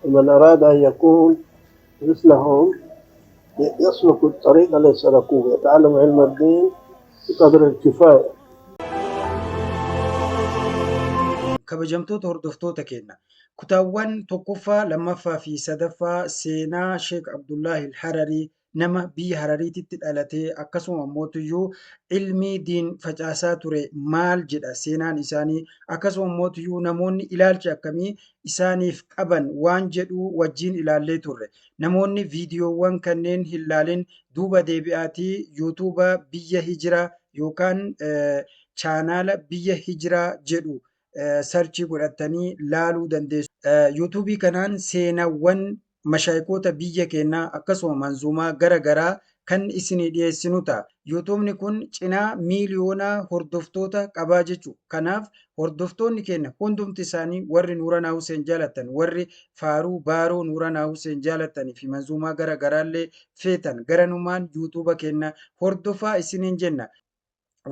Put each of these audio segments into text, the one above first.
ومن أراد أن يكون مثلهم يسلك الطريق الذي سلكوه، يتعلم علم الدين بقدر الكفاية. kabajamtoota hordoftoota keenya kutaawwan tokkoffaa lammaffaa fi sadaffaa seenaa Sheek Abdullaahi Hararii nama biyya Harariititti dhalatee akkasuma mootiyyuu ilmii diin facaasaa ture maal jedha seenaan isaanii akkasuma mootiyyuu namoonni ilaalcha akkamii isaaniif qaban waan jedhu wajjin ilaallee turre namoonni viidiyoowwan kanneen hin laalin duuba deebi'aatii yuutuuba biyya hijiraa yookaan chaanaala biyya hijiraa jedhu sarchii godhatanii laaluu dandeessu. Yuutuubii kanaan seenaawwan mashaayikoota biyya keenyaa akkasuma manzuumaa garaagaraa kan isinii dhiyeessinu ta'a. Yuutuubni kun cinaa miiliyoona hordoftoota qabaa jechuudha. Kanaaf hordoftoonni keenya hundumti isaanii warri Nuuranaa Huseen jaalatan, warri Faaruu Baaroo Nuuranaa Huseen jaalatanii fi manzuumaa garaagaraallee feetan garanumaan yuutuuba keenya hordofaa isiniin jenna.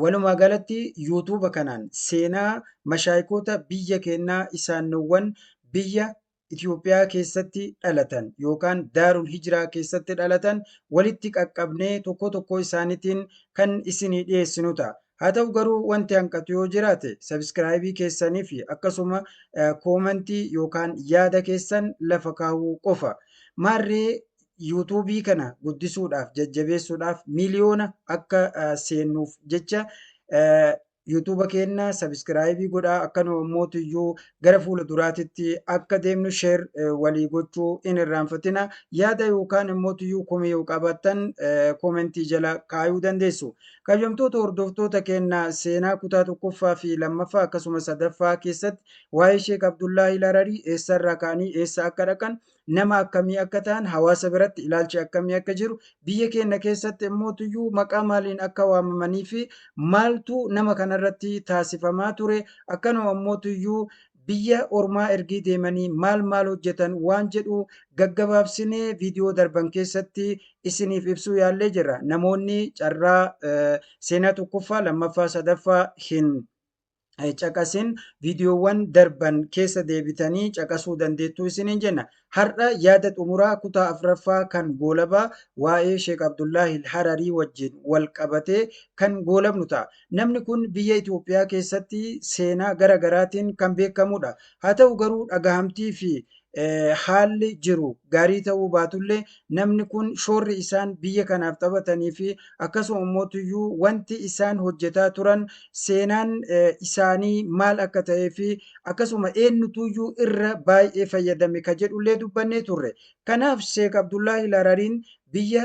Walumaa galatti yuutuuba kanaan seenaa mashaayikoota biyya keenyaa isaanowwan biyya Itoophiyaa keessatti dhalatan yookaan daarul hijiraa keessatti dhalatan walitti qaqqabnee tokko tokko isaaniitiin kan isinii dhiyeessinu ta'a. Haa ta'u garuu wanti hanqatu yoo jiraate sabiskiraayibii keessanii fi akkasuma koomentii yookaan yaada keessan lafa kaa'uu qofa. Maarree yuutuubii kana guddisuudhaaf jajjabeessuudhaaf miiliyoona akka seennuuf jecha yuutuuba keenya sabiskiraayibii godhaa akkanuma mootiyyuu gara fuula duraatitti akka deemnu sheer walii gochuu hin irraanfatina yaada yookaan mootiyyuu komii yoo qabaattan koomentii jala kaayuu dandeessu. Kabajamtoota hordoftoota keenya seenaa kutaa tokkoffaa fi lammaffaa akkasuma sadaffaa keessatti waa'ee Sheek Abdullaahi Hararii eessarraa ka'anii eessa akka dhaqan nama akkamii akka ta'an hawaasa biratti ilaalchi akkamii akka jiru biyya keenya keessatti mootiyyuu maqaa maaliin akka waamamanii fi maaltu nama kanarratti taasifamaa ture akkanuma mootiyyuu biyya ormaa ergii deemanii maal hojjetan waan jedhu gaggabaabsinee viidiyoo darban keessatti isiniif ibsuu yaallee jira. Namoonni carraa seenaa tokkoffaa lammaffaa sadaffaa hin caqasin viidiyoowwan darban keessa deebitanii caqasuu dandeettuu isiniin jenna. Har'a yaada xumuraa kutaa afuraffaa kan goolabaa waa'ee Sheek Abdullaahi Hararii wajjin wal qabatee kan goolabnu ta'a. Namni kun biyya Itoophiyaa keessatti seenaa garaagaraatiin kan beekamudha. Haa ta'u garuu dhagahamtii fi haalli jiru gaarii ta'uu baatullee namni kun shoorri isaan biyya kanaaf taphatanii fi akkasuma mootiyyuu wanti isaan hojjetaa turan seenaan isaanii maal akka ta'ee fi akkasuma eenyutuyyuu irra baay'ee fayyadame ka jedhullee dubbannee turre. Kanaaf Sheek Abdullaahi Harariin biyya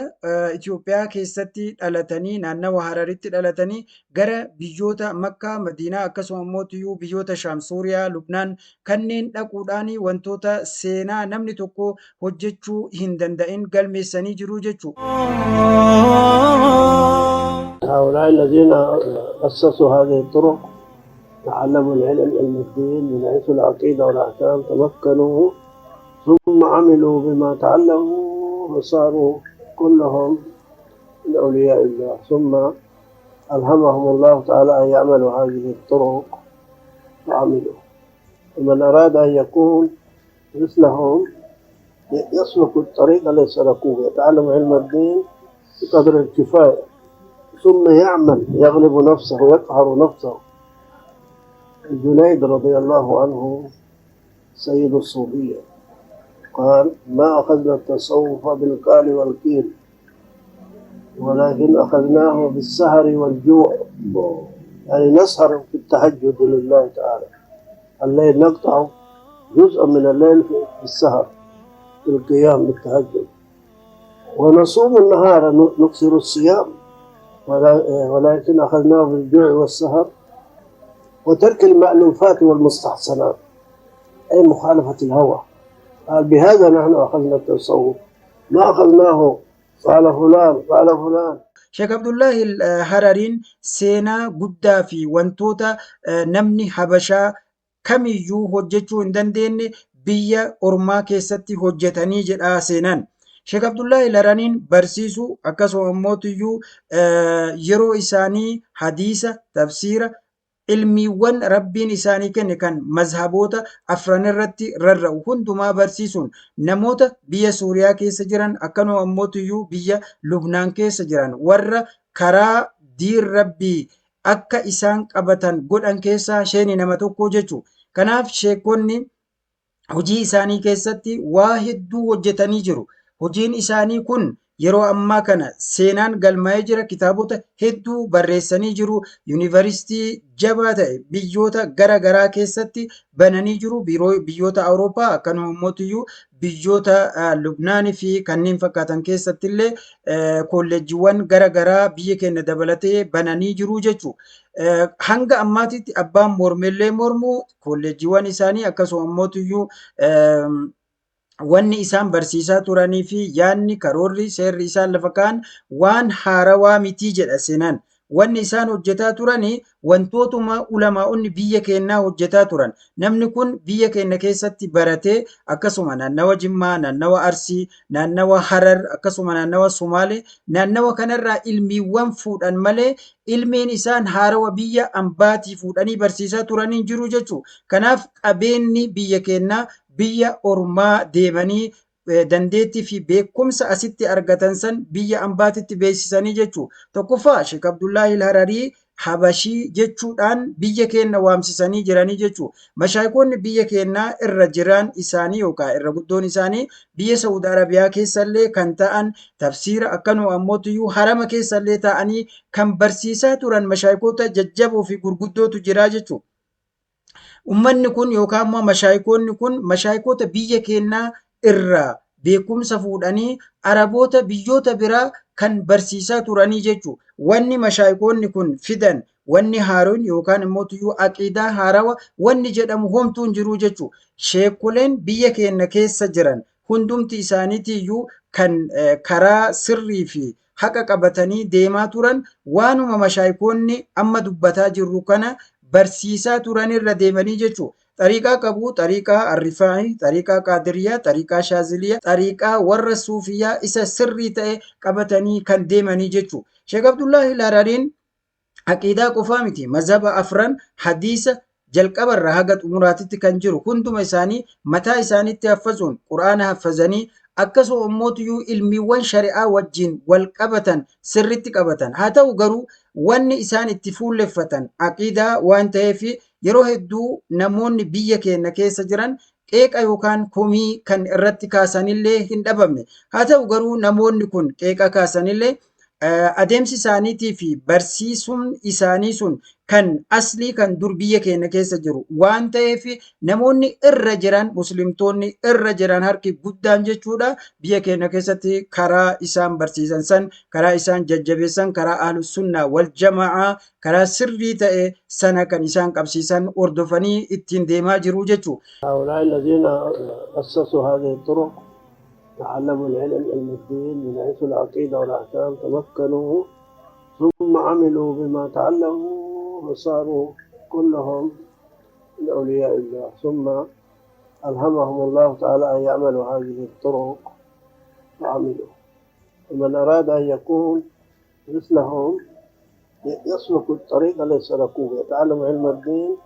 Itoophiyaa keessatti dhalatanii naannawa Hararitti dhalatanii gara biyyoota Makkaa, Madiinaa akkasuma mootiyyuu biyyoota Shaam, Suuriyaa, Lubnaan kanneen dhaquudhaan wantoota seenaa namni tokko hojjechuu hin danda'in galmeessanii jiru jechuudha. هؤلاء الذين أسسوا هذه الطرق تعلموا العلم الدين من حيث العقيدة والأحكام تمكنوا ثم عملوا بما تعلموا وصاروا كلهم من أولياء الله ثم ألهمهم الله تعالى أن يعملوا هذه الطرق فعملوا. ومن أراد أن يكون مثلهم يسلك الطريق الذي سلكوه، يتعلم علم الدين بقدر الكفاية ثم يعمل يغلب نفسه ويقهر نفسه. الجنيد رضي الله عنه سيد الصوفية قال: ما أخذنا التصوف بالقال والقيل ولكن أخذناه بالسهر والجوع، يعني نسهر في التهجد لله تعالى، الليل نقطع جزءا من الليل في السهر في القيام بالتهجد، ونصوم النهار نكثر الصيام، ولكن أخذناه بالجوع والسهر وترك المألوفات والمستحسنات أي مخالفة الهوى. قال: بهذا نحن أخذنا التصوف، ما أخذناه قال فلان. Sheek Abdullaahi Harariin seenaa guddaa fi wantoota namni Habashaa kamiyyuu hojjechuu hin dandeenye biyya ormaa keessatti hojjetanii jedha seenaan. Sheek Abdullaahi Harariin barsiisuu akkasuma mootiyyuu yeroo isaanii hadiisa, tafsiira ilmiiwwan rabbiin isaanii kenne kan mazhaboota afran irratti rarra'u hundumaa barsiisuun namoota biyya Suuriyaa keessa jiran akkanuma ammootiyyuu biyya Lubnaan keessa jiran warra karaa diin rabbii akka isaan qabatan godhan keessaa isheen nama tokko jechuudha. Kanaaf sheekonni hojii isaanii keessatti waa hedduu hojjetanii jiru. Hojiin isaanii kun yeroo ammaa kana seenaan galmaa'ee jira. Kitaabota hedduu barreessanii jiru. Yuunivarsiitii jabaa ta'e biyyoota gara garaa keessatti bananii jiru. Biyyoota Awurooppaa akkanuma immoo biyyoota Lubnaanii fi kanneen fakkaatan keessatti illee kolleejjiiwwan gara garaa biyya keenya dabalatee bananii jiru jechuudha. Hanga ammaatitti abbaan mormellee mormuu kolleejjiiwwan isaanii akkasuma immoo wanni isaan barsiisaa turanii fi yaadni karoorri seerri isaan lafa kaa'an waan haarawaa mitii jedha seenaan. Wanni isaan hojjetaa turanii wantootuma ulamaa'onni biyya keenyaa hojjetaa turan. Namni kun biyya keenya keessatti baratee akkasuma naannawa Jimmaa, naannawa Arsii, naannawa Harar, akkasuma naannawa Sumaalee, naannawa kanarraa ilmiiwwan fuudhan malee ilmiin isaan haarawa biyya ambaatii fuudhanii barsiisaa turanii jiru jechuudha. Kanaaf qabeenyi biyya keenyaa biyya ormaa deemanii dandeettii fi beekumsa asitti argatan san biyya ambaatitti beeksisanii jechuudha. Tokkoffaa Sheek Abdullaahi Hararii Habashii jechuudhaan biyya keenya waamsisanii jiranii jechuudha. Mashaayikoonni biyya keenyaa irra jiran isaanii yookaan irra guddoon isaanii biyya Saudi Arabiyaa keessallee kan ta'an tafsiira akkanuma ammootiyyuu harama keessallee ta'anii kan barsiisaa turan mashaayikoota jajjaboo fi gurguddootu jira jechuudha. Ummanni kun yookaan immoo mashaayikoonni kun mashaayikoota biyya keenyaa irraa beekumsa fuudhanii Araboota biyyoota biraa kan barsiisaa turanii jechuudha. Wanni mashaayikoonni kun fidan wanni haaroon yookaan immoo aqiidaa haarawa wanni jedhamu homtuu hin jiru jechuudha. Sheekoleen biyya keenya keessa jiran hundumti isaaniitiyyuu kan karaa sirrii fi haqa qabatanii deemaa turan waanuma mashaayikoonni amma dubbataa jirru kana barsiisaa turan irra deemanii jechuudha. Xariiqaa qabu, xariiqaa Arrifaa'i, xariiqaa Qaadiriyaa, xariiqaa Shaaziliyaa, xariiqaa warra Suufiyaa isa sirrii ta'e qabatanii kan deemanii jechuudha. Sheek Abdullaahi Harariin aqiidaa qofaa miti, mazhaba afran hadiisa jalqabarraa haga xumuraatitti kan jiru hunduma isaanii mataa isaaniitti haffazuun quraana haffazanii akkasuma immoo ilmiiwwan shari'aa wajjin wal qabatan sirritti qabatan. Haa ta'u garuu wanni isaan itti fuulleffatan aqiidaa waan ta'eef yeroo hedduu namoonni biyya keenya keessa jiran qeeqa yookaan komii kan irratti kaasanillee hin dhabamne. Haa ta'u garuu namoonni kun qeeqa kaasanillee adeemsi isaaniitii fi barsiisuun isaanii sun kan aslii kan dur biyya keenya keessa jiru waan ta'eef namoonni irra jiran muslimtoonni irra jiran harki guddaan jechuudha biyya keenya keessatti karaa isaan barsiisan san karaa isaan jajjabeessan karaa ahlus sunnaa wal jamaa karaa sirrii ta'e sana kan isaan qabsiisan hordofanii ittiin deemaa jiru jechuudha. هؤلاء الذين أسسوا هذه الطرق تعلموا العلم علم الدين من حيث العقيدة والأحكام تمكنوا ثم عملوا بما تعلموا وصاروا كلهم من أولياء الله ثم ألهمهم الله تعالى أن يعملوا هذه الطرق وعملوا. ومن أراد أن يكون مثلهم يسلك الطريق الذي سلكوه يتعلم علم الدين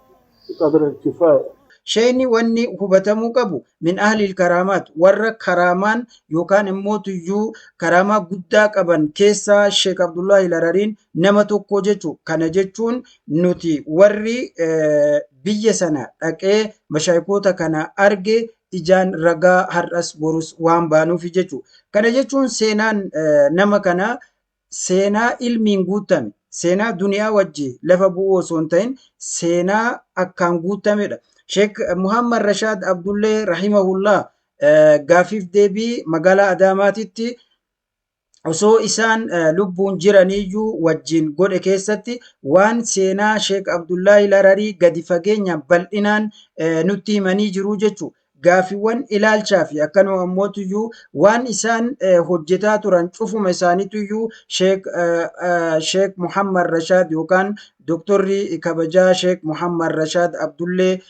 بقدر الكفاية. Shayni wanni hubatamuu qabu min ahlil karaamaat warra karaamaan yookaan immoo karaamaa guddaa qaban keessaa Sheek Abdullaahi Harariin nama tokko jechuudha. Kana jechuun nuti warri biyya sana dhaqee mashaayikoota kana arge ijaan ragaa har'as borus waan baanuuf jechuudha. Kana jechuun seenaan nama kana seenaa ilmiin guutame seenaa duniyaa wajji lafa bu'uu osoo hin ta'in seenaa akkaan guutamedha. Sheek Muhammad Rashaad Abdullee rahimahullah gaafiif deebii magaalaa Adaamaatitti osoo isaan lubbuun jiraniyyuu wajjin godhe keessatti waan seenaa Sheek Abdullaahi Hararii gadi fageenyaan bal'inaan nutti himanii jiru jechuudha. Gaafiiwwan ilaalchaa fi akkanuma ammoo waan isaan hojjetaa turan cufuma isaaniitu Sheek Muhammad Rashaad yookaan Doktorri kabajaa Sheek Muhammad Rashaad Abdullee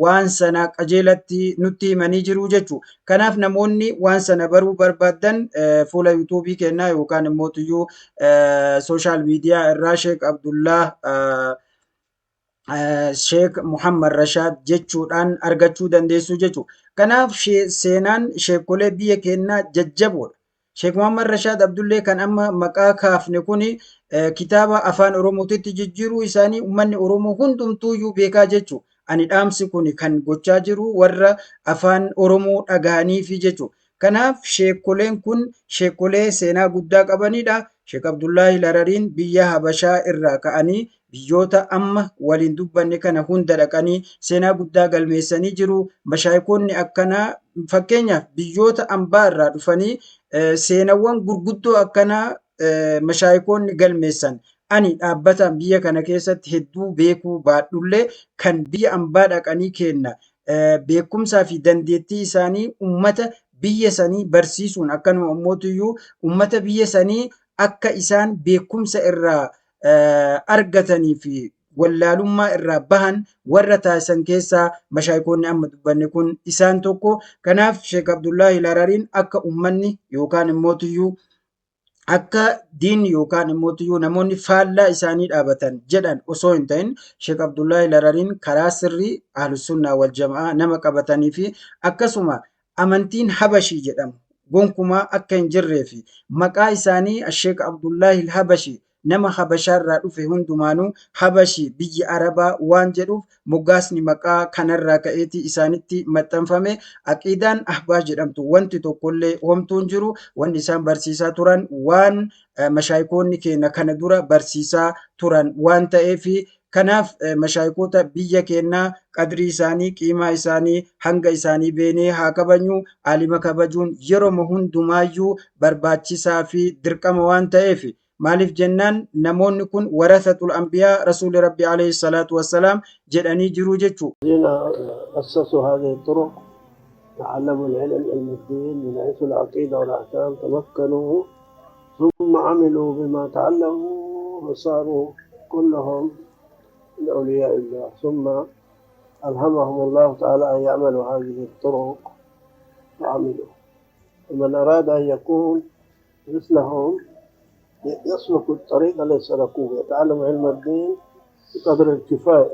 waan sana qajeelatti nutti himanii jiru jechuudha. Kanaaf namoonni waan sana baruu barbaadan fuula yuutuubii kennaa yookaan immoo sooshaal miidiyaa irraa Sheek Abdullah Sheek Muhammad Rashaad jechuudhaan argachuu dandeessu jechuudha. Kanaaf seenaan sheekolee biyya keenyaa jajjaboodha. Sheek Muhammad Rashaad Abdullee kan amma maqaa kaafne kuni kitaaba afaan Oromootitti jijjiiruu isaanii uummanni Oromoo hundumtuuyyuu beekaa jechuudha. Ani dhaamsi kun kan gochaa jiru warra afaan Oromoo dhagahaniifi jechuudha. Kanaaf sheekoleen kun sheekolee seenaa guddaa qabanidha. Sheek Abdullaahi Harariin biyya Habashaa irraa ka'anii biyyoota amma waliin dubbanne kana hunda dhaqanii seenaa guddaa galmeessanii jiru. Mashaayikoonni akkanaa fakkeenyaaf biyyoota ambaa irraa dhufanii seenaawwan gurguddoo akkanaa mashaayikoonni galmeessan. Ani dhaabbataan biyya kana keessatti hedduu beekuu baadhullee kan biyya ambaa dhaqanii kenna beekumsaa fi dandeettii isaanii uummata biyya sanii barsiisuun akkanuma ammootiyyuu uummata biyya sanii akka isaan beekumsa irraa argatanii fi wallaalummaa irraa bahan warra taasisan keessaa mashaayikoonni amma dubbanne kun isaan tokko. Kanaaf Sheek Abdullaahi Harariin akka uummanni yookaan immootiyyuu akka diinni yookaan immootiyyuu namoonni faallaa isaanii dhaabatan jedhan osoo hin ta'in Sheek Abdullaahi Harariin karaa sirrii Ahlussunnaa wal Jama'aa nama qabatanii fi akkasuma amantiin Habashii jedhamu gonkumaa akka hin jirree fi maqaa isaanii Sheek Abdullaahi Habashii nama Habashaarraa dhufe hundumaanuu Habashii biyya Arabaa waan jedhuuf moggaasni maqaa kanarraa ka'eetii isaanitti maxxanfame. Aqiidaan Ahbash jedhamtu wanti tokkollee homtuun jiru wanti isaan barsiisaa turan waan mashaayikoonni keenya kana dura barsiisaa turan waan ta'eefi kanaaf mashaayikoota biyya keenyaa qadrii isaanii qiimaa isaanii hanga isaanii beenee haa kabajnu. Aalima kabajuun yeroo hundumaayyuu barbaachisaa fi dirqama waan ta'eef maaliif jennaan namoonni kun warasatul anbiyaa rasuuli rabbi alayhi salaatu wassalaam jedhanii jiru jechuudha. الذين أسسوا هذه الطرق تعلموا العلم علم الدين من حيث العقيدة والأحكام تمكنوا ثم عملوا بما تعلموا وصاروا كلهم من أولياء الله ثم ألهمهم الله تعالى أن يعملوا هذه الطرق وعملوا. ومن أراد أن يكون مثلهم يسلك الطريق الذي سلكوه يتعلم علم الدين بقدر الكفاية